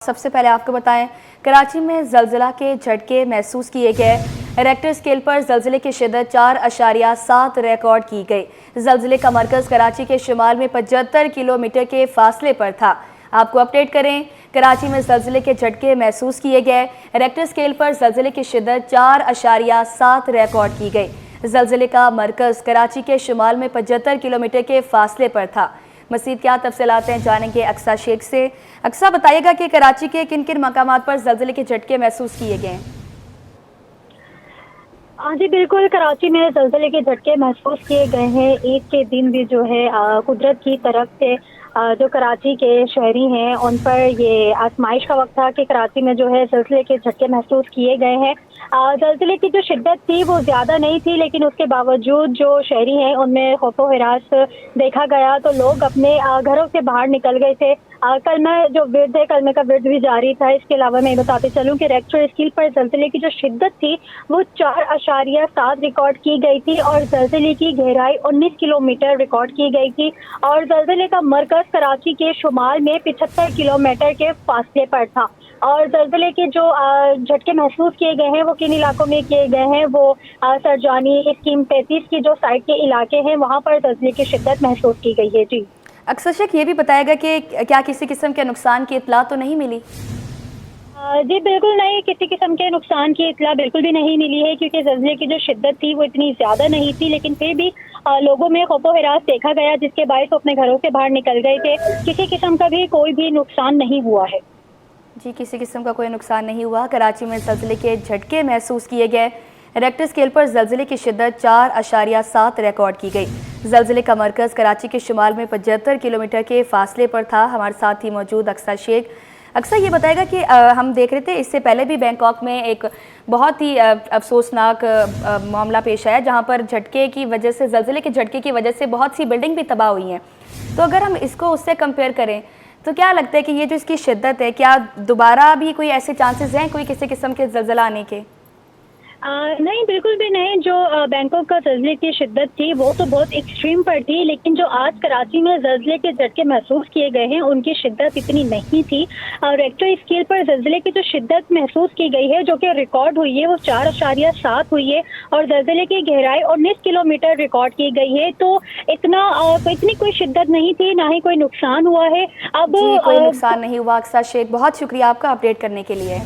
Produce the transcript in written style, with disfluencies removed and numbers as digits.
सबसे पहले आपको बताएं, कराची में जलजिला के झटके महसूस किए गए। रेक्टर स्केल पर जलजिले की शिद्दत 4.7 रिकॉर्ड की गई। जलजिले का मरकज कराची के शुमाल में 75 किलोमीटर के फासले पर था। आपको अपडेट करें, कराची में जलजिले के झटके महसूस किए गए। रेक्टर स्केल पर जलजिले की शिद्दत 4.7 रिकॉर्ड की गई। जलजिले का मरकज कराची के शुमाल में 75 किलोमीटर के फासले पर था। मज़ीद क्या तफसीलात हैं जानेंगे अक्सा शेख से। अक्सा, बताइएगा कि कराची के किन किन मकामात पर जलजिले के झटके महसूस किए गए हैं? हाँ जी बिल्कुल, कराची में ज़लज़ले के झटके महसूस किए गए हैं। ईद के दिन भी जो है कुदरत की तरफ से जो कराची के शहरी हैं उन पर ये आजमाइश का वक्त था कि कराची में जो है ज़लज़ले के झटके महसूस किए गए हैं। ज़लज़ले की जो शिद्दत थी वो ज़्यादा नहीं थी, लेकिन उसके बावजूद जो शहरी हैं उनमें खौफो हिरास देखा गया, तो लोग अपने घरों से बाहर निकल गए थे। कलमा जो विर्द है, कलमे का विर्द भी जारी था। इसके अलावा मैं बताते चलूँ कि रेक्टर स्केल पर ज़लज़ले की जो शिद्दत थी वो 4.7 रिकॉर्ड की गई थी और ज़लज़ले की गहराई 19 किलोमीटर रिकॉर्ड की गई थी और ज़लज़ले का मरकज़ कराची के शुमाल में 75 किलोमीटर के फासले पर था। और ज़लज़ले के जो झटके महसूस किए गए हैं वो किन इलाकों में किए गए हैं, वो सरजानी स्कीम 35 की जो साइड के इलाके हैं वहाँ पर ज़लज़ले की शिद्दत महसूस की गई है। जी अक्सर शेख, ये भी बताएगा कि क्या किसी किस्म के नुकसान की इत्तला तो नहीं मिली? जी बिल्कुल नहीं, किसी किस्म के नुकसान की इत्तला बिल्कुल भी नहीं मिली है, क्योंकि ज़लज़ले की जो शिद्दत थी वो इतनी ज़्यादा नहीं थी, लेकिन फिर भी लोगों में खौफो हिरास देखा गया, जिसके बायस वो अपने घरों से बाहर निकल गए थे। किसी किस्म का भी कोई भी नुकसान नहीं हुआ है। जी, किसी किस्म का कोई नुकसान नहीं हुआ। कराची में ज़लज़ले के झटके महसूस किए गए। रेक्टर स्केल पर ज़लज़ले की शिद्दत 4.7 रिकॉर्ड की गई। ज़लज़ले का मरकज़ कराची के शुमाल में 75 किलोमीटर के फासले पर था। हमारे साथ ही मौजूद अक्सा शेख। अक्सा, ये बताएगा कि हम देख रहे थे इससे पहले भी बैंकॉक में एक बहुत ही अफसोसनाक मामला पेश आया, जहाँ पर झटके की वजह से, ज़लज़ले के झटके की वजह से बहुत सी बिल्डिंग भी तबाह हुई हैं। तो अगर हम इसको उससे कंपेयर करें तो क्या लगता है कि ये जो इसकी शिद्दत है, क्या दोबारा भी कोई ऐसे चांसेस हैं कोई किसी किस्म के ज़लज़ला आने के? नहीं, बिल्कुल भी नहीं। जो बैंकॉक का ज़लज़ले की शिद्दत थी वो तो बहुत एक्सट्रीम पर थी, लेकिन जो आज कराची में ज़लज़ले के झटके महसूस किए गए हैं उनकी शिद्दत इतनी नहीं थी। रेक्टर स्केल पर ज़लज़ले की जो शिद्दत महसूस की गई है, जो कि रिकॉर्ड हुई है, वो 4.7 हुई है और ज़लज़ले की गहराई 19 किलोमीटर रिकॉर्ड की गई है। तो इतनी कोई शिद्दत नहीं थी, ना ही कोई नुकसान हुआ है। अब जी, कोई नुकसान नहीं हुआ। अक्सा शेख, बहुत शुक्रिया आपका अपडेट करने के लिए।